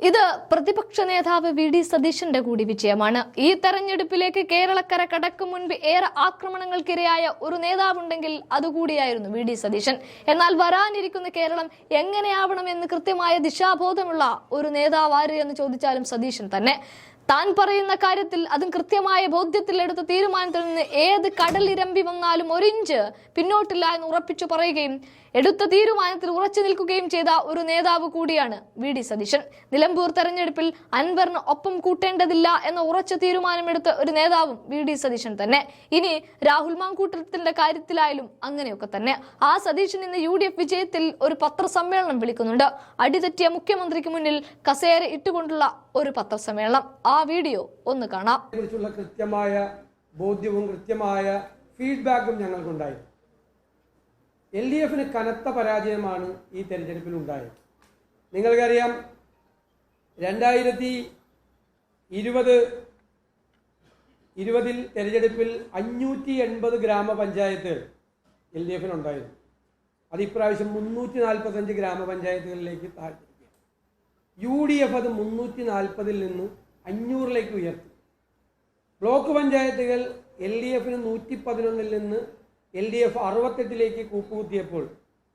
ഇത് പ്രതിപക്ഷ നേതാവ് വി.ഡി. സതീശന്റെ കൂടി വിജയമാണ്. ഈ തെരഞ്ഞെടുപ്പിലേക്ക് കേരളക്കര കടക്കും മുൻപ് ഏറെ ആക്രമണങ്ങൾക്കിരയായ ഒരു നേതാവുണ്ടെങ്കിൽ അതുകൂടിയായിരുന്നു വി.ഡി. സതീശൻ. എന്നാൽ വരാനിരിക്കുന്ന കേരളം എങ്ങനെയാവണമെന്ന് കൃത്യമായ ദിശാബോധമുള്ള ഒരു നേതാവ് ആര് എന്ന് ചോദിച്ചാലും സതീശൻ തന്നെ. താൻ പറയുന്ന കാര്യത്തിൽ അതും കൃത്യമായ ബോധ്യത്തിൽ എടുത്ത തീരുമാനത്തിൽ നിന്ന് ഏത് കടലിരമ്പി വന്നാലും ഒരിഞ്ച് പിന്നോട്ടില്ല എന്ന് ഉറപ്പിച്ചു പറയുകയും എടുത്ത തീരുമാനത്തിൽ ഉറച്ചു നിൽക്കുകയും ചെയ്ത ഒരു നേതാവ് കൂടിയാണ് വി.ഡി. സതീശൻ. നിലമ്പൂർ തെരഞ്ഞെടുപ്പിൽ അൻവറിന് ഒപ്പം കൂട്ടേണ്ടതില്ല എന്ന ഉറച്ച തീരുമാനമെടുത്ത ഒരു നേതാവും വി.ഡി. സതീശൻ തന്നെ. ഇനി രാഹുൽ മാങ്കൂട്ടത്തിന്റെ കാര്യത്തിലായാലും അങ്ങനെയൊക്കെ തന്നെ. ആ സതീശൻ ഇന്ന് UDF വിജയത്തിൽ ഒരു പത്രസമ്മേളനം വിളിക്കുന്നുണ്ട്. അടിതെറ്റിയ മുഖ്യമന്ത്രിക്ക് മുന്നിൽ കസേര ഇട്ടുകൊണ്ടുള്ള ഒരു പത്രസമ്മേളനം. ആ വീഡിയോ ഒന്ന് കാണാം. കൃത്യമായ ബോധ്യവും കൃത്യമായ ഫീഡ്ബാക്കും ഞങ്ങൾക്കുണ്ടായി. LDFന് കനത്ത പരാജയമാണ് ഈ തെരഞ്ഞെടുപ്പിൽ ഉണ്ടായത്. നിങ്ങൾക്കറിയാം, 2020 തെരഞ്ഞെടുപ്പിൽ 580 ഗ്രാമപഞ്ചായത്തുകൾ LDFനുണ്ടായിരുന്നു. അത് ഇപ്രാവശ്യം 345 ഗ്രാമപഞ്ചായത്തുകളിലേക്ക് താഴ്ത്തിരിക്കുക. UDF അത് 340 നിന്ന് 500 ഉയർത്തി. ബ്ലോക്ക് പഞ്ചായത്തുകൾ LDFന് 111 നിന്ന് LDF 68 കൂപ്പുകുത്തിയപ്പോൾ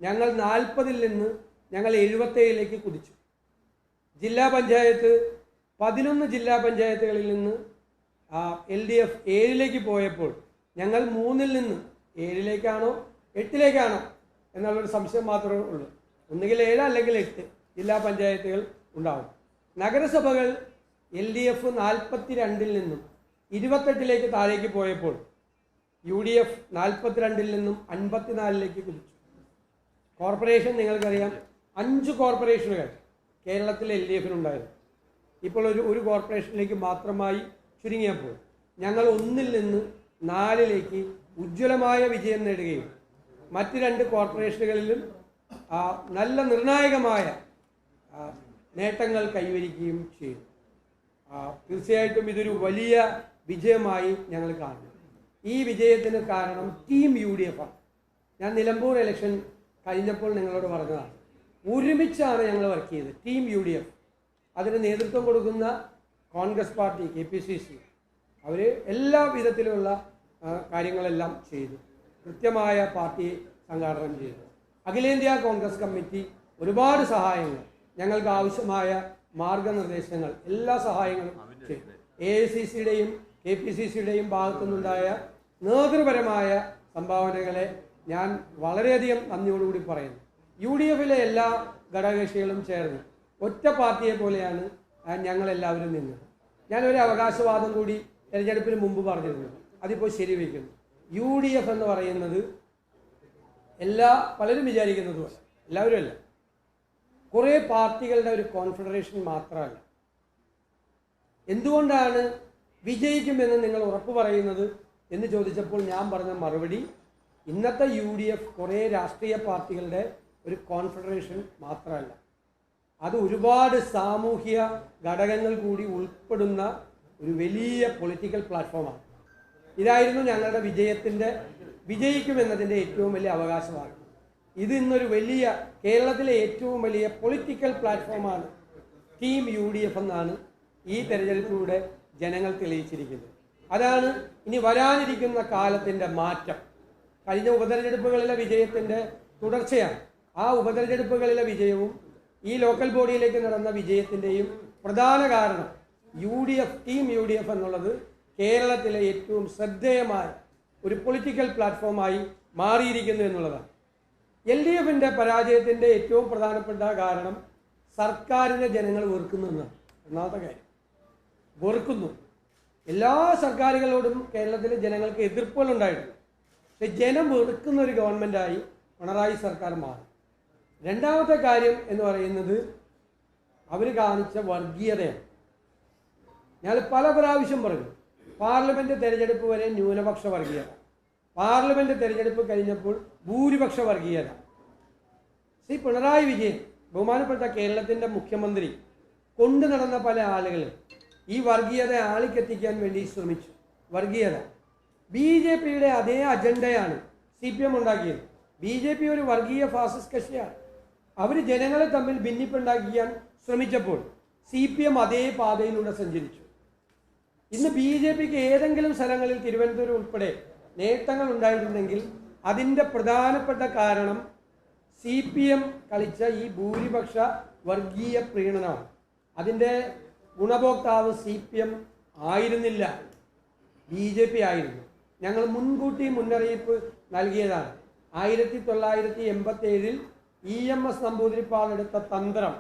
ഞങ്ങൾ 40 നിന്ന് ഞങ്ങൾ 77 കുതിച്ചു. ജില്ലാ പഞ്ചായത്ത് 11 ജില്ലാ പഞ്ചായത്തുകളിൽ നിന്ന് LDF 7 പോയപ്പോൾ ഞങ്ങൾ 3 നിന്ന് 7 8 എന്നുള്ളൊരു സംശയം മാത്രമേ ഉള്ളൂ. ഒന്നുകിൽ 7 അല്ലെങ്കിൽ 8 ജില്ലാ പഞ്ചായത്തുകൾ ഉണ്ടാവും. നഗരസഭകൾ LDF 42 നിന്നും 28 താഴേക്ക് പോയപ്പോൾ UDF 42 നിന്നും 54 കുതിച്ചു. കോർപ്പറേഷൻ നിങ്ങൾക്കറിയാം, 5 കോർപ്പറേഷനുകൾ കേരളത്തിൽ LDFനുണ്ടായിരുന്നു. ഇപ്പോൾ ഒരു കോർപ്പറേഷനിലേക്ക് മാത്രമായി ചുരുങ്ങിയപ്പോൾ ഞങ്ങൾ 1 നിന്ന് 4 ഉജ്ജ്വലമായ വിജയം നേടുകയും മറ്റ് 2 കോർപ്പറേഷനുകളിലും നല്ല നിർണായകമായ നേട്ടങ്ങൾ കൈവരിക്കുകയും ചെയ്തു. തീർച്ചയായിട്ടും ഇതൊരു വലിയ വിജയമായി ഞങ്ങൾ കാണുന്നു. ഈ വിജയത്തിന് കാരണം ടീം UDF ആണ്. ഞാൻ നിലമ്പൂർ ഇലക്ഷൻ കഴിഞ്ഞപ്പോൾ നിങ്ങളോട് പറഞ്ഞതാണ്, ഒരുമിച്ചാണ് ഞങ്ങൾ വർക്ക് ചെയ്തത്. ടീം UDF, അതിന് നേതൃത്വം കൊടുക്കുന്ന കോൺഗ്രസ് പാർട്ടി KPCC, അവർ എല്ലാ വിധത്തിലുള്ള കാര്യങ്ങളെല്ലാം ചെയ്തു. കൃത്യമായ പാർട്ടി സംഘാടനം ചെയ്തു. അഖിലേന്ത്യാ കോൺഗ്രസ് കമ്മിറ്റി ഒരുപാട് സഹായങ്ങൾ, ഞങ്ങൾക്ക് ആവശ്യമായ മാർഗനിർദ്ദേശങ്ങൾ, എല്ലാ സഹായങ്ങളും ചെയ്തു. AICCയുടെയും KPCCയുടെയും ഭാഗത്തു നിന്നുണ്ടായ നേതൃപരമായ സംഭാവനകളെ ഞാൻ വളരെയധികം നന്ദിയോടുകൂടി പറയുന്നു. UDFലെ എല്ലാ ഘടകകക്ഷികളും ചേർന്ന് ഒറ്റ പാർട്ടിയെ പോലെയാണ് ഞങ്ങളെല്ലാവരും നിന്നത്. ഞാനൊരു അവകാശവാദം കൂടി തെരഞ്ഞെടുപ്പിന് മുമ്പ് പറഞ്ഞിരുന്നു, അതിപ്പോൾ ശരിവയ്ക്കുന്നു. UDF എന്ന് പറയുന്നത് പലരും വിചാരിക്കുന്നതുമല്ല, എല്ലാവരും അല്ല, കുറേ പാർട്ടികളുടെ ഒരു കോൺഫെഡറേഷൻ മാത്രമല്ല. എന്തുകൊണ്ടാണ് വിജയിക്കുമെന്ന് നിങ്ങൾ ഉറപ്പ് പറയുന്നത് എന്ന് ചോദിച്ചപ്പോൾ ഞാൻ പറഞ്ഞ മറുപടി, ഇന്നത്തെ UDF കുറേ രാഷ്ട്രീയ പാർട്ടികളുടെ ഒരു കോൺഫെഡറേഷൻ മാത്രമല്ല, അത് ഒരുപാട് സാമൂഹ്യ ഘടകങ്ങൾ കൂടി ഉൾപ്പെടുന്ന ഒരു വലിയ പൊളിറ്റിക്കൽ പ്ലാറ്റ്ഫോമാണ്. ഇതായിരുന്നു ഞങ്ങളുടെ വിജയിക്കുമെന്നതിൻ്റെ ഏറ്റവും വലിയ അവകാശമാണ്. ഇത് ഇന്നൊരു വലിയ, കേരളത്തിലെ ഏറ്റവും വലിയ പൊളിറ്റിക്കൽ പ്ലാറ്റ്ഫോമാണ് ടീം UDF എന്നാണ് ഈ തെരഞ്ഞെടുപ്പിലൂടെ ജനങ്ങൾ തെളിയിച്ചിരിക്കുന്നത്. അതാണ് ഇനി വരാനിരിക്കുന്ന കാലത്തിൻ്റെ മാറ്റം. കഴിഞ്ഞ ഉപതെരഞ്ഞെടുപ്പുകളിലെ വിജയത്തിൻ്റെ തുടർച്ചയാണ്. ആ ഉപതെരഞ്ഞെടുപ്പുകളിലെ വിജയവും ഈ ലോക്കൽ ബോഡിയിലേക്ക് നടന്ന വിജയത്തിൻ്റെയും പ്രധാന കാരണം ടീം UDF എന്നുള്ളത് കേരളത്തിലെ ഏറ്റവും ശ്രദ്ധേയമായ ഒരു പൊളിറ്റിക്കൽ പ്ലാറ്റ്ഫോമായി മാറിയിരിക്കുന്നു എന്നുള്ളതാണ്. LDFൻ്റെ പരാജയത്തിൻ്റെ ഏറ്റവും പ്രധാനപ്പെട്ട കാരണം സർക്കാരിനെ ജനങ്ങൾ വെറുക്കുന്നു എന്നാണ്. ഒന്നാമത്തെ കാര്യം, വെറുക്കുന്നു. എല്ലാ സർക്കാരുകളോടും കേരളത്തിലെ ജനങ്ങൾക്ക് എതിർപ്പുകൾ ഉണ്ടായിട്ടുണ്ട്. പക്ഷെ ജനം വെറുക്കുന്ന ഒരു ഗവൺമെൻറ്റായി പിണറായി സർക്കാർ മാറി. രണ്ടാമത്തെ കാര്യം എന്ന് പറയുന്നത് അവർ കാണിച്ച വർഗീയതയാണ്. ഞാൻ പല പ്രാവശ്യം പറഞ്ഞു, പാർലമെൻറ്റ് തെരഞ്ഞെടുപ്പ് വരെ ന്യൂനപക്ഷ വർഗീയത, പാർലമെൻറ്റ് തെരഞ്ഞെടുപ്പ് കഴിഞ്ഞപ്പോൾ ഭൂരിപക്ഷ വർഗീയത. ശ്രീ പിണറായി വിജയൻ, ബഹുമാനപ്പെട്ട കേരളത്തിൻ്റെ മുഖ്യമന്ത്രി, കൊണ്ടു നടന്ന പല ആളുകളും ഈ വർഗീയത ആളിക്കെത്തിക്കാൻ വേണ്ടി ശ്രമിച്ചു. വർഗീയത BJPയുടെ അതേ അജണ്ടയാണ് CPM ഉണ്ടാക്കിയത്. BJP ഒരു വർഗീയ ഫാസിസ്റ്റ് കക്ഷിയാണ്. അവർ ജനങ്ങളെ തമ്മിൽ ഭിന്നിപ്പുണ്ടാക്കിയാൻ ശ്രമിച്ചപ്പോൾ CPM അതേ പാതയിലൂടെ സഞ്ചരിച്ചു. ഇന്ന് BJPക്ക് ഏതെങ്കിലും സ്ഥലങ്ങളിൽ തിരുവനന്തപുരം ഉൾപ്പെടെ നേട്ടങ്ങൾ ഉണ്ടായിരുന്നെങ്കിൽ അതിൻ്റെ പ്രധാനപ്പെട്ട കാരണം CPM കളിച്ച ഈ ഭൂരിപക്ഷ വർഗീയ പ്രീണനമാണ്. അതിൻ്റെ ഗുണഭോക്താവ് CPM ആയിരുന്നില്ല, BJP ആയിരുന്നു. ഞങ്ങൾ മുൻകൂട്ടി മുന്നറിയിപ്പ് നൽകിയതാണ്. 1987 EMS നമ്പൂതിരിപ്പാൾ എടുത്ത തന്ത്രം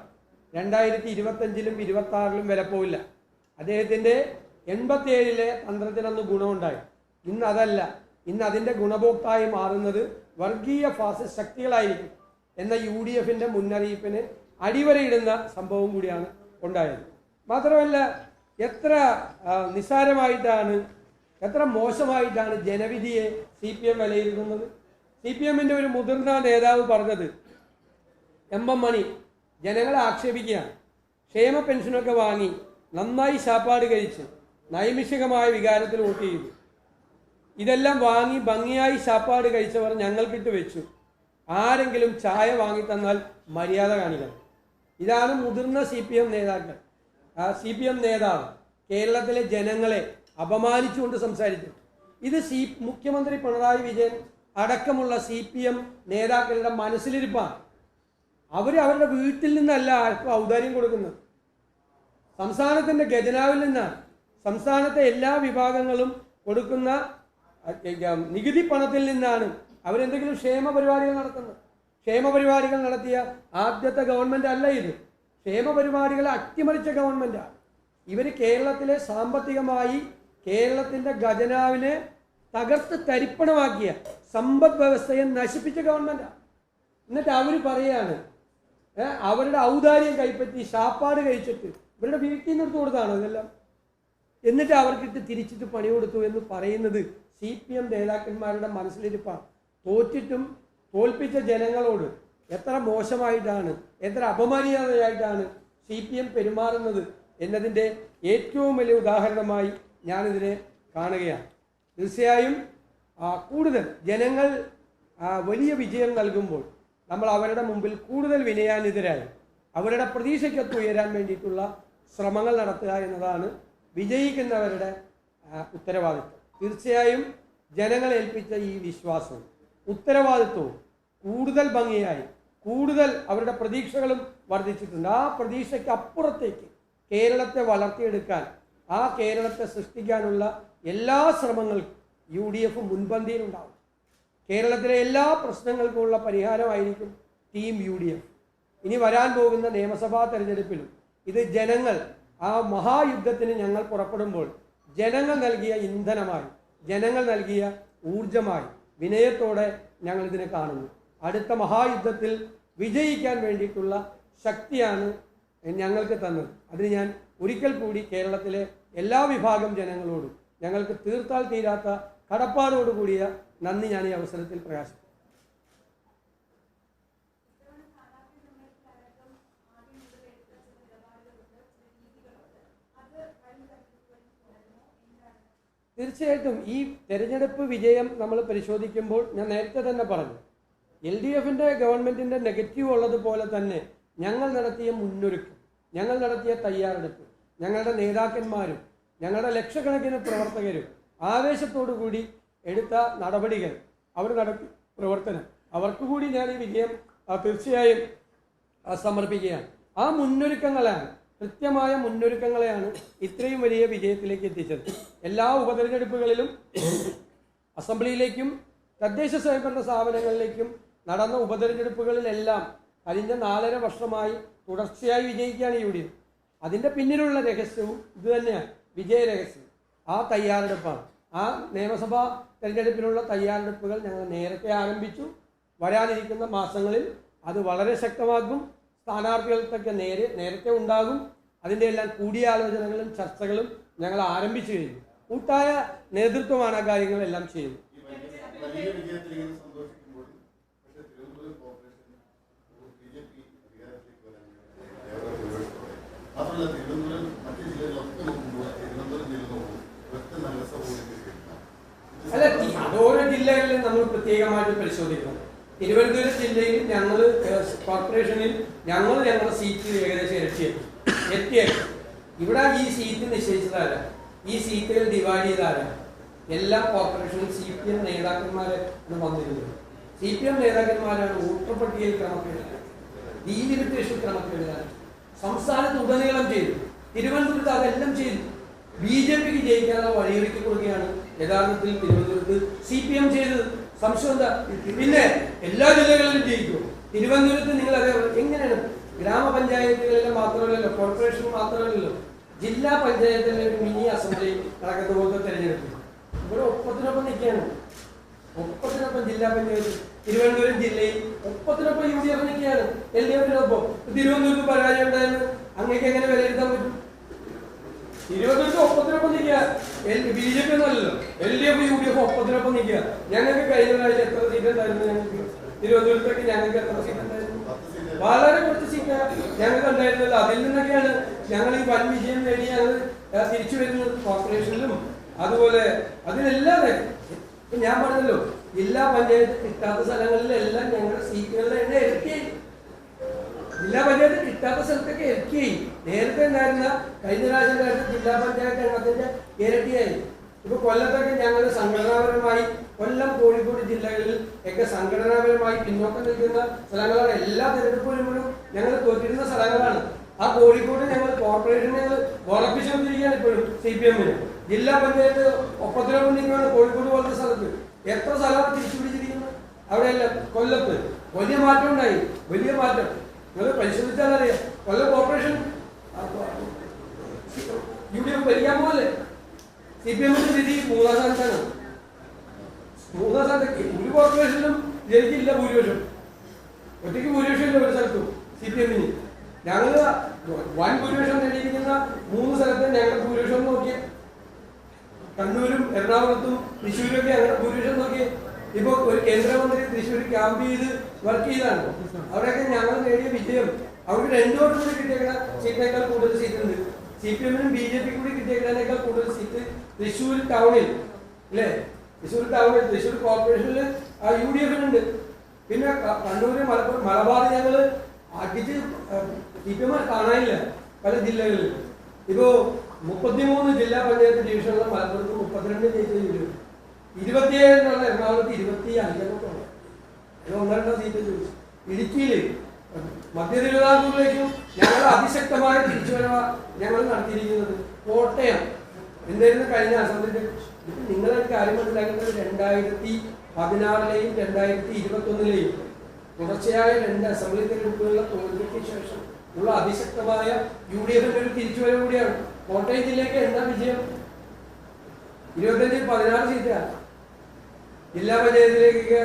2025-ലും 26-ലും വില പോവില്ല. അദ്ദേഹത്തിൻ്റെ 87-ലെ തന്ത്രത്തിനന്ന് ഗുണമുണ്ടായി. ഇന്ന് അതല്ല. ഇന്ന് അതിൻ്റെ ഗുണഭോക്തായി മാറുന്നത് വർഗീയ ഫാസിസ്റ്റ് ശക്തികളായിരിക്കും എന്ന UDFിൻ്റെ മുന്നറിയിപ്പിന് അടിവരയിടുന്ന സംഭവം കൂടിയാണ് ഉണ്ടായത്. മാത്രമല്ല, എത്ര നിസ്സാരമായിട്ടാണ്, എത്ര മോശമായിട്ടാണ് ജനവിധിയെ CPM വിലയിരുത്തുന്നത്. CPMൻ്റെ ഒരു മുതിർന്ന നേതാവ് പറഞ്ഞത്, MM മണി ജനങ്ങളെ ആക്ഷേപിക്കുകയാണ്. ക്ഷേമ പെൻഷനൊക്കെ വാങ്ങി നന്നായി ശാപ്പാട് കഴിച്ച് നൈമിഷികമായ വികാരത്തിൽ വോട്ട് ചെയ്തു. ഇതെല്ലാം വാങ്ങി ഭംഗിയായി ശാപ്പാട് കഴിച്ചവർ ഞങ്ങൾക്കിട്ട് വെച്ചു. ആരെങ്കിലും ചായ വാങ്ങിത്തന്നാൽ മര്യാദ കാണിക്കണം. ഇതാണ് മുതിർന്ന CPM നേതാക്കൾ. CPM നേതാവ് കേരളത്തിലെ ജനങ്ങളെ അപമാനിച്ചുകൊണ്ട് സംസാരിച്ചു. ഇത് മുഖ്യമന്ത്രി പിണറായി വിജയൻ അടക്കമുള്ള CPM നേതാക്കളുടെ മനസ്സിലിരിപ്പാണ്. അവരുടെ വീട്ടിൽ നിന്നല്ല ആർക്കും ഔദാര്യം കൊടുക്കുന്നത്, സംസ്ഥാനത്തിൻ്റെ ഖജനാവിൽ നിന്നാണ്. സംസ്ഥാനത്തെ എല്ലാ വിഭാഗങ്ങളും കൊടുക്കുന്ന നികുതി പണത്തിൽ നിന്നാണ് അവരെന്തെങ്കിലും ക്ഷേമ പരിപാടികൾ നടത്തുന്നത്. ക്ഷേമ പരിപാടികൾ നടത്തിയ ആദ്യത്തെ ഗവൺമെൻറ് അല്ല ഇത്. ക്ഷേമ പരിപാടികളെ അട്ടിമറിച്ച ഗവൺമെൻറ്റാണ്. ഇവർ കേരളത്തിലെ സാമ്പത്തികമായി കേരളത്തിൻ്റെ ഖജനാവിനെ തകർത്ത് തരിപ്പണമാക്കിയ സമ്പദ് വ്യവസ്ഥയെ നശിപ്പിച്ച ഗവൺമെൻറ്റാണ്. എന്നിട്ട് അവർ പറയാണ് അവരുടെ ഔദാര്യം കൈപ്പറ്റി ശാപ്പാട് കഴിച്ചിട്ട് ഇവരുടെ വീട്ടിൽ നിന്ന് എടുത്തു കൊടുത്താണ് ഇതെല്ലാം. എന്നിട്ട് അവർക്കിട്ട് തിരിച്ചിട്ട് പണി കൊടുത്തു എന്ന് പറയുന്നത് CPM നേതാക്കന്മാരുടെ മനസ്സിലിരിപ്പാണ്. തോറ്റിട്ടും തോൽപ്പിച്ച ജനങ്ങളോട് എത്ര മോശമായിട്ടാണ്, എത്ര അപമര്യാദയായിട്ടാണ് CPM പെരുമാറുന്നത് എന്നതിൻ്റെ ഏറ്റവും വലിയ ഉദാഹരണമായി ഞാനിതിനെ കാണുകയാണ്. തീർച്ചയായും കൂടുതൽ ജനങ്ങൾ വലിയ വിജയം നൽകുമ്പോൾ നമ്മൾ അവരുടെ മുമ്പിൽ കൂടുതൽ വിനയാനിതരായി അവരുടെ പ്രതീക്ഷയ്ക്കൊത്ത് ഉയരാൻ വേണ്ടിയിട്ടുള്ള ശ്രമങ്ങൾ നടത്തുക എന്നതാണ് വിജയിക്കുന്നവരുടെ ഉത്തരവാദിത്വം. തീർച്ചയായും ജനങ്ങൾ ഏൽപ്പിച്ച ഈ വിശ്വാസവും ഉത്തരവാദിത്വവും കൂടുതൽ ഭംഗിയായി, കൂടുതൽ അവരുടെ പ്രതീക്ഷകളും വർദ്ധിച്ചിട്ടുണ്ട്. ആ പ്രതീക്ഷയ്ക്ക് അപ്പുറത്തേക്ക് കേരളത്തെ വളർത്തിയെടുക്കാൻ, ആ കേരളത്തെ സൃഷ്ടിക്കാനുള്ള എല്ലാ ശ്രമങ്ങൾക്കും UDF മുൻപന്തിയിലുണ്ടാവും. കേരളത്തിലെ എല്ലാ പ്രശ്നങ്ങൾക്കുമുള്ള പരിഹാരമായിരിക്കും ടീം UDF. ഇനി വരാൻ പോകുന്ന നിയമസഭാ തെരഞ്ഞെടുപ്പിലും ഇത് ജനങ്ങൾ, ആ മഹായുദ്ധത്തിന് ഞങ്ങൾ പുറപ്പെടുമ്പോൾ ജനങ്ങൾ നൽകിയ ഇന്ധനമായി, ജനങ്ങൾ നൽകിയ ഊർജമായി വിനയത്തോടെ ഞങ്ങൾ ഇതിനെ കാണുന്നു. അടുത്ത മഹായുദ്ധത്തിൽ വിജയിക്കാൻ വേണ്ടിയിട്ടുള്ള ശക്തിയാണ് ഞങ്ങൾക്ക് തന്നത്. അതിന് ഞാൻ ഒരിക്കൽ കൂടി കേരളത്തിലെ എല്ലാ വിഭാഗം ജനങ്ങളോടും ഞങ്ങൾക്ക് തീർത്താൽ തീരാത്ത കടപ്പാടോടുകൂടിയ നന്ദി ഞാൻ ഈ അവസരത്തിൽ പ്രകാശിപ്പിക്കുന്നു. തീർച്ചയായിട്ടും ഈ തെരഞ്ഞെടുപ്പ് വിജയം നമ്മൾ പരിശോധിക്കുമ്പോൾ ഞാൻ നേരത്തെ തന്നെ പറഞ്ഞു, LDFൻ്റെ ഗവൺമെൻറ്റിൻ്റെ നെഗറ്റീവ് ഉള്ളതുപോലെ തന്നെ ഞങ്ങൾ നടത്തിയ മുന്നൊരുക്കം, ഞങ്ങൾ നടത്തിയ തയ്യാറെടുപ്പ്, ഞങ്ങളുടെ നേതാക്കന്മാരും ഞങ്ങളുടെ ലക്ഷക്കണക്കിന് പ്രവർത്തകരും ആവേശത്തോടു കൂടി എടുത്ത നടപടികൾ, അവർ നടത്തിയ പ്രവർത്തനം, അവർക്ക് കൂടി ഞാൻ ഈ വിജയം തീർച്ചയായും സമർപ്പിക്കുകയാണ്. ആ മുന്നൊരുക്കങ്ങളാണ്, കൃത്യമായ മുന്നൊരുക്കങ്ങളെയാണ് ഇത്രയും വലിയ വിജയത്തിലേക്ക് എത്തിച്ചത്. എല്ലാ ഉപതെരഞ്ഞെടുപ്പുകളിലും അസംബ്ലിയിലേക്കും തദ്ദേശ സ്വയംഭരണ സ്ഥാപനങ്ങളിലേക്കും നടന്ന ഉപതെരഞ്ഞെടുപ്പുകളിലെല്ലാം കഴിഞ്ഞ 4.5 വർഷമായി തുടർച്ചയായി വിജയിക്കുകയാണ് UDF. അതിൻ്റെ പിന്നിലുള്ള രഹസ്യവും ഇതുതന്നെയാണ്, വിജയ രഹസ്യം. ആ തയ്യാറെടുപ്പാണ്. ആ നിയമസഭാ തെരഞ്ഞെടുപ്പിനുള്ള തയ്യാറെടുപ്പുകൾ ഞങ്ങൾ നേരത്തെ ആരംഭിച്ചു. വരാനിരിക്കുന്ന മാസങ്ങളിൽ അത് വളരെ ശക്തമാക്കും. സ്ഥാനാർത്ഥികൾക്കൊക്കെ നേരത്തെ ഉണ്ടാകും. അതിൻ്റെ എല്ലാം കൂടിയാലോചനകളും ചർച്ചകളും ഞങ്ങൾ ആരംഭിച്ചു കഴിഞ്ഞു. കൂട്ടായ നേതൃത്വമാണ് ആ കാര്യങ്ങളെല്ലാം ചെയ്യുന്നത്. അല്ല, അതോരോ ജില്ലകളിലും നമ്മൾ പ്രത്യേകമായിട്ട് പരിശോധിക്കണം. തിരുവനന്തപുരം ജില്ലയിൽ ഞങ്ങൾ കോർപ്പറേഷനിൽ ഞങ്ങളുടെ സീറ്റ് ഏകദേശം ഇരട്ടിയായി. എത്തിയത്. ഇവിടെ ഈ സീറ്റ് നിശ്ചയിച്ചതാരാ? ഈ സീറ്റുകൾ ഡിവൈഡ് ചെയ്താരാ? എല്ലാ കോർപ്പറേഷനും CPM നേതാക്കന്മാരെ വന്നിരുന്നത്. CPM നേതാക്കന്മാരാണ് വോട്ടർ പട്ടികയിൽ ക്രമക്കേടുകാർ, ഡീലിമിറ്റേഷൻ ക്രമക്കേടുകാർ സംസ്ഥാനത്ത് ഉടനീളം ചെയ്തു. തിരുവനന്തപുരത്ത് അതെല്ലാം ചെയ്തു. BJPക്ക് ജയിക്കാനുള്ള വഴിയൊരുക്കി കൊടുക്കുകയാണ് യഥാർത്ഥത്തിൽ തിരുവനന്തപുരത്ത് CPM ചെയ്തത്. സംശയം എന്താ? പിന്നെ എല്ലാ ജില്ലകളിലും ജയിക്കും. തിരുവനന്തപുരത്ത് നിങ്ങൾ അത് എങ്ങനെയാണ്? ഗ്രാമപഞ്ചായത്തുകളിലെ മാത്രമല്ലല്ലോ, കോർപ്പറേഷൻ മാത്രമല്ലല്ലോ, ജില്ലാ പഞ്ചായത്തിലെ ഒരു മിനി അസംബ്ലി നടക്കുന്ന പോലത്തെ തെരഞ്ഞെടുപ്പ് ഇവിടെ ഒപ്പത്തിനൊപ്പം നിൽക്കുകയാണ്. ഒപ്പത്തിനൊപ്പം ജില്ലാ പഞ്ചായത്ത് തിരുവനന്തപുരം ജില്ലയിൽ ഒപ്പത്തിനൊപ്പം UDF നിൽക്കുകയാണ്. LDFിനൊപ്പം. തിരുവനന്തപുരത്ത് പരാജയം ഉണ്ടായിരുന്നു. അങ്ങേക്ക് എങ്ങനെ വിലയിരുത്താൻ പറ്റും? തിരുവനന്തപുരത്ത് ഒപ്പത്തിനൊപ്പം നിൽക്കുക. BJP ഒന്നല്ലല്ലോ, LDF UDF ഒപ്പത്തിനൊപ്പം നിൽക്കുക. ഞങ്ങൾക്ക് കഴിഞ്ഞ പ്രാവശ്യം എത്ര സീറ്റ് ഉണ്ടായിരുന്നു? ഞങ്ങൾക്ക് തിരുവനന്തപുരത്തേക്ക് ഞങ്ങൾക്ക് എത്ര സീറ്റ് ഉണ്ടായിരുന്നു? വളരെ കുറച്ച് സീറ്റ് ഞങ്ങൾക്ക് ഉണ്ടായിരുന്നത്. അതിൽ നിന്നൊക്കെയാണ് ഞങ്ങൾ ഈ വൻ വിജയം നേടി ഞങ്ങൾ തിരിച്ചു വരുന്നത്. കോർപ്പറേഷനിലും അതുപോലെ അതിലെല്ലാതെ ഞാൻ പറഞ്ഞല്ലോ, ജില്ലാ പഞ്ചായത്ത് കിട്ടാത്ത സ്ഥലങ്ങളിലെല്ലാം ഞങ്ങളുടെ സീറ്റുകളുടെ എണ്ണം ഇരട്ടിയായി. ജില്ലാ പഞ്ചായത്ത് കിട്ടാത്ത സ്ഥലത്തൊക്കെ ഇരട്ടിയായി. നേരത്തെ ഉണ്ടായിരുന്ന കഴിഞ്ഞ പ്രാവശ്യം ജില്ലാ പഞ്ചായത്ത് എണ്ണത്തിന്റെ ഇരട്ടിയായി. ഇപ്പൊ കൊല്ലത്തൊക്കെ ഞങ്ങൾ സംഘടനാപരമായി കൊല്ലം, കോഴിക്കോട് ജില്ലകളിൽ ഒക്കെ സംഘടനാപരമായി പിന്നോക്കം നിൽക്കുന്ന സ്ഥലങ്ങളാണ്. എല്ലാ തെരഞ്ഞെടുപ്പ് വരുമ്പോഴും ഞങ്ങൾ തോറ്റിരുന്ന സ്ഥലങ്ങളാണ്. ആ കോഴിക്കോട് ഞങ്ങൾ കോർപ്പറേഷൻ ഞങ്ങൾ ഉറപ്പിച്ചുകൊണ്ടിരിക്കുകയാണ് ഇപ്പോഴും. CPMന് ജില്ലാ പഞ്ചായത്ത് ഒപ്പത്തിനൊപ്പം നിൽക്കുകയാണ്. കോഴിക്കോട് പോലത്തെ സ്ഥലത്ത് എത്ര സ്ഥലമാണ് തിരിച്ചുപിടിച്ചിരിക്കുന്നത്? അവിടെയല്ല, കൊല്ലത്ത് വലിയ മാറ്റം ഉണ്ടായി. വലിയ മാറ്റം നിങ്ങൾ പരിശോധിച്ചാൽ അറിയാം. കൊല്ലം കോർപ്പറേഷൻ UDF ഭരിക്കാൻ പോലെ CPMന്റെ സ്ഥിതി 3-ാം സ്ഥാനത്താണ്. 3-ാം സ്ഥാനത്ത് ഒരു കോർപ്പറേഷനിലും ജയിക്കില്ല ഭൂരിപക്ഷം. ഒറ്റയ്ക്ക് ഭൂരിപക്ഷം ഇല്ല ഒരു സ്ഥലത്തും CPMന്. ഞങ്ങൾ വൻ ഭൂരിപക്ഷം നേടിയിരിക്കുന്ന 3 സ്ഥലത്ത് ഞങ്ങളുടെ ഭൂരിപക്ഷം നോക്കിയ കണ്ണൂരും എറണാകുളത്തും തൃശ്ശൂരും ഒക്കെ അങ്ങനെ ഭൂരിപക്ഷം നോക്കിയ. ഇപ്പൊ ഒരു കേന്ദ്രമന്ത്രി തൃശ്ശൂർ ക്യാമ്പ് ചെയ്ത് വർക്ക് ചെയ്താണ്. അവിടെയൊക്കെ ഞങ്ങൾ നേടിയ വിജയം അവർക്ക് 2 വോട്ട് കൂടി കിട്ടിയേക്കുന്ന സീറ്റിനേക്കാൾ കൂടുതൽ സീറ്റ് ഉണ്ട്. CPMനും BJP കൂടി കിട്ടിയേക്കുന്നതിനേക്കാൾ കൂടുതൽ സീറ്റ് തൃശ്ശൂർ ടൗണിൽ അല്ലേ? തൃശ്ശൂർ ടൗണിൽ, തൃശ്ശൂർ കോർപ്പറേഷനിൽ UDFനുണ്ട്. പിന്നെ കണ്ണൂര്, മലപ്പുറം, മലബാർ ഞങ്ങൾ അടിച്ച് CPM കാണാനില്ല പല ജില്ലകളിൽ. ഇപ്പോ 33 ജില്ലാ പഞ്ചായത്ത് ഡിവിഷനുള്ള മലപ്പുറത്ത് 32 ജയിച്ചു. 27 എറണാകുളത്ത് 25 1-2 സീറ്റ് ചോദിച്ചു. ഇടുക്കിയിൽ, മധ്യ തിരുവിതാംകൂറിലേക്കും ഞങ്ങൾ അതിശക്തമായ തിരിച്ചുവരവാ ഞങ്ങൾ നടത്തിയിരിക്കുന്നത്. കോട്ടയം എന്തായിരുന്നു കഴിഞ്ഞ അസംബ്ലി? നിങ്ങളൊരു കാര്യം മനസ്സിലാക്കേണ്ടത് 2016-ലെയും 2021-ലെയും തുടർച്ചയായ 2 അസംബ്ലി തെരഞ്ഞെടുപ്പുകളുടെ തോൽവിക്ക് ശേഷം ഉള്ള അതിശക്തമായ UDFന്റെ ഒരു തിരിച്ചുവരവ് കൂടിയാണ്. കോട്ടയം ജില്ലയ്ക്ക് എന്താ വിജയം? 25-16 സീറ്റാണ് ജില്ലാ പഞ്ചായത്തിലേക്ക്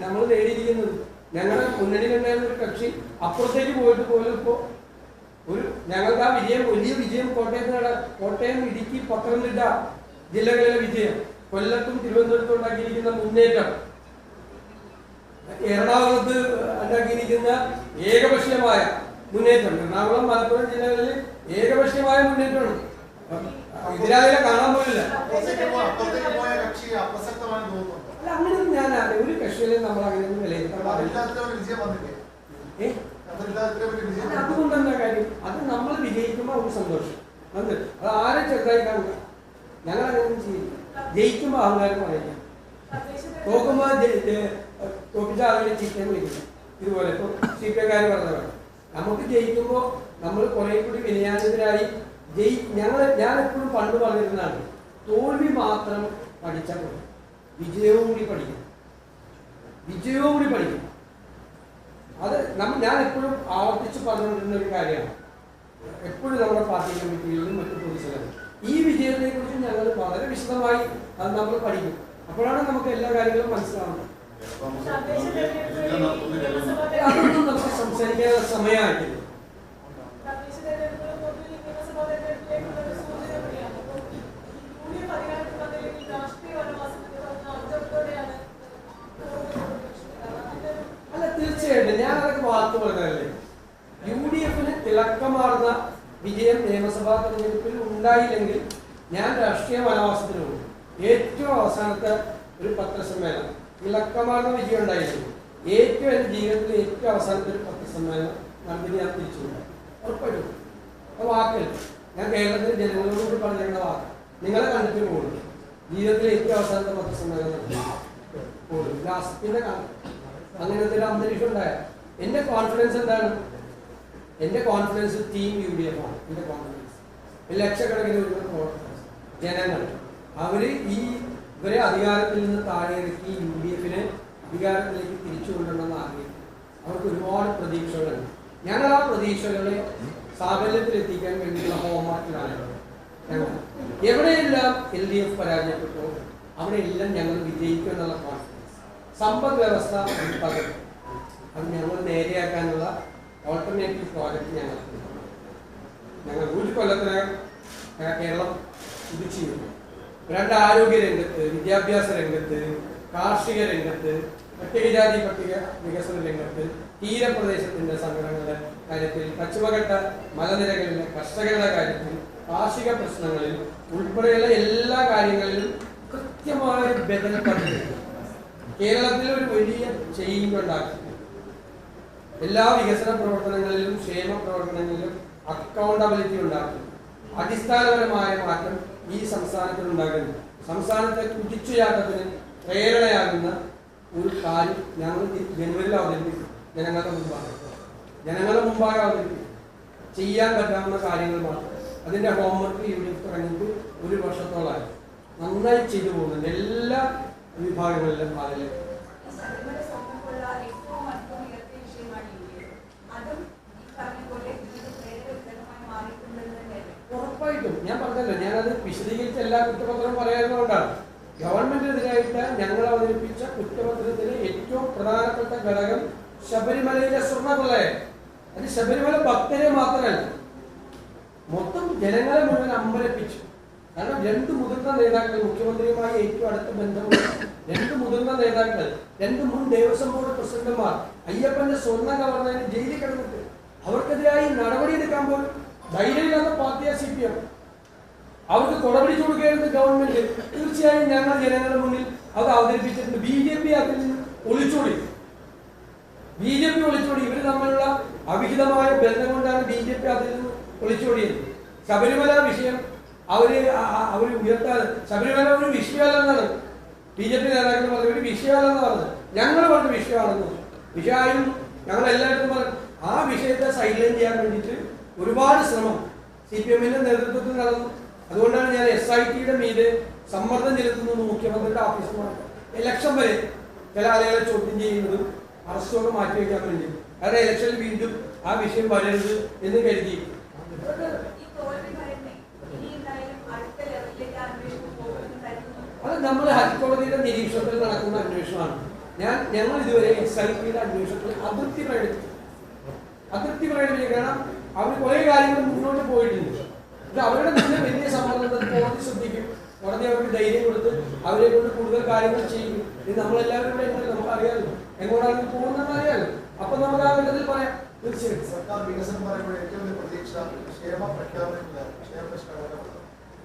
നമ്മൾ നേടിയിരിക്കുന്നത്. ഞങ്ങളുടെ മുന്നണിയിലുണ്ടായിരുന്ന ഒരു കക്ഷി അപ്പുറത്തേക്ക് പോയിട്ട് പോലും ഇപ്പോൾ ഞങ്ങൾക്ക് ആ വിജയം, വലിയ വിജയം കോട്ടയത്തിനാണ്. കോട്ടയം, ഇടുക്കി, പത്തനംതിട്ട ജില്ലകളിലെ വിജയം, കൊല്ലത്തും തിരുവനന്തപുരത്തും ഉണ്ടാക്കിയിരിക്കുന്ന മുന്നേറ്റം, എറണാകുളത്ത് ഉണ്ടാക്കിയിരിക്കുന്ന ഏകപക്ഷീയമായ മുന്നേറ്റം, എറണാകുളം, മലപ്പുറം ജില്ലകളിൽ ഏകപക്ഷീയമായ മുന്നേറ്റമാണ്. എതിരാളികളെ കാണാൻ പോലില്ല. അല്ല, അങ്ങനെയൊന്നും ഞാൻ ഒരു കക്ഷിയിലും നമ്മൾ അങ്ങനെയൊന്നും വിലയിരുത്താൻ പാടില്ല. അതുകൊണ്ട് എന്താ കാര്യം? അത് നമ്മൾ വിജയിക്കുമ്പോൾ ഒരു സന്തോഷം. അത് ആരെ ചെറുതായി കാണുക. ഞങ്ങൾ അങ്ങനെയൊന്നും ചെയ്യില്ല. ജയിക്കുമ്പോൾ അഹങ്കാരം പറയില്ല. തോക്കുമ്പോൾ തോപ്പിച്ച ആളുകളെ ചീത്തയും വിളിക്കില്ല. ഇതുപോലെ ഇപ്പോൾ CPMക്കാർ പറഞ്ഞതാണ്. നമുക്ക് ജയിക്കുമ്പോൾ നമ്മൾ കുറെ കൂടി വിനയാനിതരായി ഞാൻ എപ്പോഴും പണ്ട് പറഞ്ഞിരുന്നതാണ്, തോൽവി മാത്രം പഠിച്ചാൽ മതി, വിജയവും കൂടി പഠിക്കും. വിജയവും കൂടി പഠിക്കും. അത് ഞാൻ എപ്പോഴും ആവർത്തിച്ച് പറഞ്ഞുകൊണ്ടിരുന്ന ഒരു കാര്യമാണ്. എപ്പോഴും നമ്മുടെ പാർട്ടി കമ്മിറ്റികളിലും മറ്റു പൊതുസ്ഥലങ്ങളും ഈ വിജയത്തെ കുറിച്ച് ഞങ്ങൾ വളരെ വിശദമായി അത് നമ്മൾ പഠിക്കും. അപ്പോഴാണ് നമുക്ക് എല്ലാ കാര്യങ്ങളും മനസ്സിലാവുന്നത്. അതൊന്നും നമുക്ക് സംസാരിക്കാൻ സമയമായിട്ടില്ല. അല്ല, തീർച്ചയായിട്ടും ഞാൻ അതൊക്കെ വാർത്ത പറഞ്ഞതല്ലേ. UDFന് തിളക്കമാർന്ന വിജയം നിയമസഭാ തെരഞ്ഞെടുപ്പിൽ ഉണ്ടായില്ലെങ്കിൽ ഞാൻ രാഷ്ട്രീയ വനവാസത്തിന് പോകും. ഏറ്റവും അവസാനത്തെ ഒരു പത്രസമ്മേളനം തിളക്കമാർന്ന വിജയം ഉണ്ടായില്ലെങ്കിൽ എൻ്റെ ജീവിതത്തിലെ ഏറ്റവും അവസാനത്തെ ഒരു പത്രസമ്മേളനം നടത്തി ഞാൻ തിരിച്ചു കൊണ്ടുപോകും. ഉറപ്പായിട്ടും വാക്കല്ല. ഞാൻ കേരളത്തിലെ ജനങ്ങളോട് പറഞ്ഞിരുന്ന വാക്ക്, നിങ്ങളെ കണ്ടിട്ട് കൂടും, ജീവിതത്തിലെ ഏറ്റവും അവസാനത്തെ പത്രസമ്മേളനം കൂടും, ലാസ്റ്റിന്റെ കാലം അങ്ങനത്തെ ഒരു അന്തരീക്ഷം ഉണ്ടായ എന്റെ കോൺഫിഡൻസ് എന്താണ്? എന്റെ കോൺഫിഡൻസ് ടീം UDF ആണ്. എന്റെ കോൺഫിഡൻസ് ലക്ഷക്കണക്കിന് ജനങ്ങൾ അവര് ഇവരെ അധികാരത്തിൽ നിന്ന് താഴെ ഇറക്കി UDF-നെ അധികാരത്തിലേക്ക് തിരിച്ചു കൊണ്ടുവരണമെന്ന് ആഗ്രഹിക്കും. അവർക്ക് ഒരുപാട് പ്രതീക്ഷകളുണ്ട്. ഞങ്ങൾ ആ പ്രതീക്ഷകളെ സാഫല്യത്തിലെത്തിക്കാൻ വേണ്ടിയുള്ള ഹോംവർക്കിലാണ് ഞങ്ങൾ. എവിടെയെല്ലാം LDF പരാജയപ്പെട്ടു അവിടെയെല്ലാം ഞങ്ങൾ വിജയിക്കും എന്നുള്ള കോൺഫിഡൻസ്. സമ്പദ് വ്യവസ്ഥ തകർക്കും, അത് ഞങ്ങൾ നേരെയാക്കാനുള്ള ഓൾട്ടർനേറ്റീവ് പ്രോജക്റ്റ് ഞങ്ങൾ 1 കൊല്ലത്തിനകം കേരളം ഇത് ചെയ്യുന്നു. 2 ആരോഗ്യ രംഗത്ത്, വിദ്യാഭ്യാസ രംഗത്ത്, കാർഷിക രംഗത്ത്, പട്ടികജാതി പട്ടിക വികസന രംഗത്ത്, തീരപ്രദേശത്തിന്റെ സംഘടനകളുടെ കാര്യത്തിൽ, പശ്ചിമഘട്ട മലനിരകളിലെ കർഷകരുടെ കാര്യത്തിൽ, കാർഷിക പ്രശ്നങ്ങളിൽ ഉൾപ്പെടെയുള്ള എല്ലാ കാര്യങ്ങളിലും കൃത്യമായ ബദൽ പദ്ധതി കേരളത്തിൽ ഒരു വലിയ ചേഞ്ച് ഉണ്ടാക്കി. എല്ലാ വികസന പ്രവർത്തനങ്ങളിലും ക്ഷേമ പ്രവർത്തനങ്ങളിലും അക്കൗണ്ടബിലിറ്റി ഉണ്ടാക്കി. അടിസ്ഥാനപരമായ മാറ്റം ഈ സംസ്ഥാനത്തിൽ ഉണ്ടാകുന്നു. സംസ്ഥാനത്തെ കുതിച്ചുചാട്ടത്തിന് പ്രേരണയാകുന്ന ഒരു കാര്യം ഞങ്ങൾ ജനുവരിയിൽ അവതരിപ്പിക്കും. ജനങ്ങളുടെ മുമ്പാകെ അവതരിപ്പിക്കും. ചെയ്യാൻ പറ്റാവുന്ന കാര്യങ്ങൾ മാത്രം. അതിന്റെ ഹോംവർക്ക് ഇവിടെ തുടങ്ങിയിട്ട് 1 വർഷത്തോളമായി നന്നായി ചെയ്തു പോകുന്നുണ്ട് എല്ലാ വിഭാഗങ്ങളിലും. അതിൽ ഉറപ്പായിട്ടും ഞാൻ പറഞ്ഞല്ലോ, ഞാനത് വിശദീകരിച്ച എല്ലാ കുറ്റപത്രവും പറയാവുന്നതുകൊണ്ടാണ്. ഗവൺമെന്റിനെതിരായിട്ട് ഞങ്ങൾ അവതരിപ്പിച്ച കുറ്റപത്രത്തിലെ ഏറ്റവും പ്രധാനപ്പെട്ട ഘടകം ശബരിമലയിലെ സ്വർണ്ണക്കൊള്ളയെ. അത് ശബരിമല ഭക്തരെ മാത്രമല്ല, മൊത്തം ജനങ്ങളെ മുഴുവൻ അമ്പരപ്പിച്ചു. കാരണം 2 മുതിർന്ന നേതാക്കൾ, മുഖ്യമന്ത്രിയുമായി ഏറ്റവും അടുത്ത ബന്ധമുള്ള 2 മുതിർന്ന നേതാക്കൾ, 2 മുൻ ദേവസ്വം ബോർഡ് പ്രസിഡന്റുമാർ അയ്യപ്പന്റെ സ്വർണ്ണ ഗവർണറിന് ജയിലിൽ കിടന്നിട്ട് അവർക്കെതിരായി നടപടിയെടുക്കാൻ പോലും ധൈര്യമില്ലാത്ത പാർട്ടിയാണ് CPM. അവർക്ക് കൊടപിടിച്ചു കൊടുക്കുകയായിരുന്നു ഗവൺമെന്റ്. തീർച്ചയായും ഞങ്ങൾ ജനങ്ങളുടെ മുന്നിൽ അത് അവതരിപ്പിച്ചിട്ടുണ്ട്. BJP അതിൽ നിന്ന് ഒളിച്ചോടി. ഇവർ തമ്മിലുള്ള അവിഹിതമായ ബന്ധം കൊണ്ടാണ് BJP അതിൽ നിന്ന് ഒളിച്ചോടിയത്. ശബരിമല വിഷയം അവര് ഉയർത്താൻ, ശബരിമല ഒരു വിഷയമല്ലെന്നാണ് BJP നേതാക്കൾ പറഞ്ഞത്. ഒരു വിഷയമല്ലെന്ന് പറഞ്ഞത് ഞങ്ങൾ പറഞ്ഞ വിഷയമാണെന്ന്. വിഷയമായും ഞങ്ങൾ എല്ലായിടത്തും പറഞ്ഞു. ആ വിഷയത്തെ സൈലൈൻ ചെയ്യാൻ വേണ്ടിയിട്ട് ഒരുപാട് ശ്രമം CPM-ന്റെ നേതൃത്വത്തിൽ നടന്നു. അതുകൊണ്ടാണ് ഞാൻ SIT-യുടെ മീതെ സമ്മർദ്ദം ചെലുത്തുന്നത് മുഖ്യമന്ത്രിയുടെ ഓഫീസുമായി. ഇലക്ഷൻ വരെ ചില ആളുകളെ ചോദ്യം ചെയ്യുന്നതും അറസ്റ്റോടെ മാറ്റിവെക്കാൻ വേണ്ടി. കാരണം ഇലക്ഷനിൽ വീണ്ടും ആ വിഷയം വരരുത് എന്ന് കരുതി. അത് നമ്മൾ ഹൈക്കോടതിയുടെ നിരീക്ഷണത്തിൽ നടക്കുന്ന അന്വേഷണമാണ്. ഞങ്ങൾ ഇതുവരെ SIT-യുടെ അന്വേഷണത്തിൽ അതൃപ്തി പ്രകടിപ്പിച്ചു. കാരണം അവർ കുറെ കാര്യങ്ങൾ മുന്നോട്ട് പോയിട്ടുണ്ട്. അവരുടെ തന്നെ വലിയ സമ്മർദ്ദം കോടതി ശ്രദ്ധിക്കും. കോടതി അവർക്ക് ധൈര്യം കൊടുത്ത് അവരെ കൊണ്ട് കൂടുതൽ കാര്യങ്ങൾ ചെയ്യും. ഇത് നമ്മളെല്ലാവരും കൂടെ ഉണ്ടല്ലോ, നമുക്കറിയാമല്ലോ എങ്ങോട്ടാണ് പോകുന്നതെന്ന് അറിയാമല്ലോ. അപ്പൊ നമുക്ക് ആ ഘട്ടത്തിൽ പറയാം. തീർച്ചയായും സർക്കാർ വികസനം പറയുമ്പോൾ ഏറ്റവും വലിയ പ്രതീക്ഷ ക്ഷേമ പ്രഖ്യാപനത്തിലാണ്.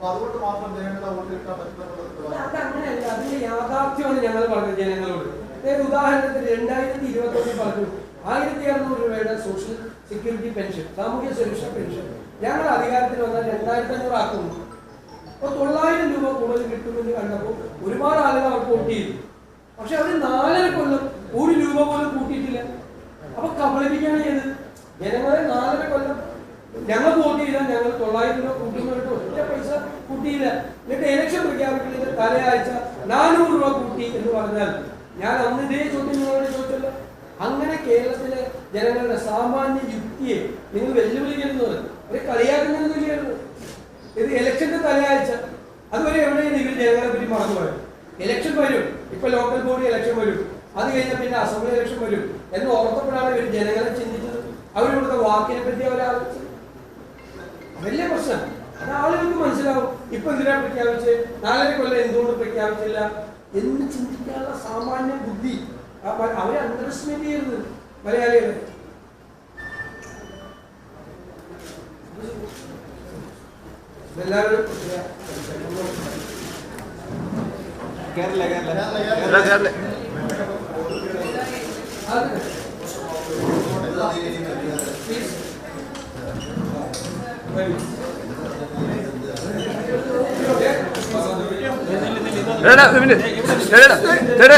അതുകൊണ്ട് മാത്രം ജനങ്ങളെ വോട്ടെടുക്കാൻ പറ്റുന്നത് അതങ്ങനെയല്ല. അതിന്റെ യാഥാർത്ഥ്യമാണ് ഞങ്ങൾ പറഞ്ഞത് ജനങ്ങളോട്. ഉദാഹരണത്തിന് 2021 പറഞ്ഞു 1600 രൂപയുടെ സോഷ്യൽ സെക്യൂരിറ്റി പെൻഷൻ, സാമൂഹ്യ സുരക്ഷാ പെൻഷൻ ഞങ്ങൾ അധികാരത്തിൽ വന്നാൽ 2500 ആക്കുന്നു. അപ്പോൾ 900 രൂപ കൂടുതൽ കിട്ടുമെന്ന് കണ്ടപ്പോൾ ഒരുപാട് ആളുകൾ അവർ വോട്ട് ചെയ്തു. പക്ഷെ അവർ 4 കൊല്ലം 1 രൂപ പോലും കൂട്ടിയിട്ടില്ല. അപ്പൊ കബളിപ്പിക്കുകയാണ് ചെയ്തത് ജനങ്ങളെ. 4 കൊല്ലം ഞങ്ങൾ വോട്ട് ചെയ്താൽ ഞങ്ങൾ 900 രൂപ കൂട്ടുന്നവർക്ക് ഒറ്റ പൈസ കൂട്ടിയില്ല. എന്നിട്ട് ഇലക്ഷൻ പ്രഖ്യാപിക്കുന്നതിന് തലയാഴ്ച 400 രൂപ കൂട്ടി എന്ന് പറഞ്ഞാൽ ഞാൻ അന്ന് ഇതേ ചോദ്യം നിങ്ങളോട് ചോദിച്ചല്ലോ. അങ്ങനെ കേരളത്തിലെ ജനങ്ങളുടെ സാമാന്യ യുക്തിയെ നിങ്ങൾ വെല്ലുവിളിക്കുന്നത് ഒരു കളിയാക്കുന്നതെന്ന്. ഇത് ഇലക്ഷന്റെ തലയാഴ്ച അതുവരെ എവിടെയാണ് ഇവർ ജനങ്ങളെ പറ്റി മറന്നുപോയത്. ഇലക്ഷൻ വരും, ഇപ്പൊ ലോക്കൽ ബോഡി ഇലക്ഷൻ വരും, അത് കഴിഞ്ഞാൽ പിന്നെ അസംബ്ലി ഇലക്ഷൻ വരും എന്ന് ഓർത്തപ്പോഴാണ് ഇവർ ജനങ്ങളെ ചിന്തിച്ചത്. അവരിവിടുത്തെ വാക്കിനെ പറ്റി അവരാലോചിച്ചത്. വലിയ പ്രശ്നം. അത് ആളുകൾക്ക് മനസ്സിലാവും. ഇപ്പൊ എന്തിനാ പ്രഖ്യാപിച്ച് 4 കൊല്ലം എന്തുകൊണ്ട് പ്രഖ്യാപിച്ചില്ല എന്ന് ചിന്തിക്കാനുള്ള സാമാന്യ ബുദ്ധി അവരെ അണ്ടർസ്റ്റിമേറ്റ് ചെയ്യരുത് മലയാളികളെ. എല്ലാവരും എടാ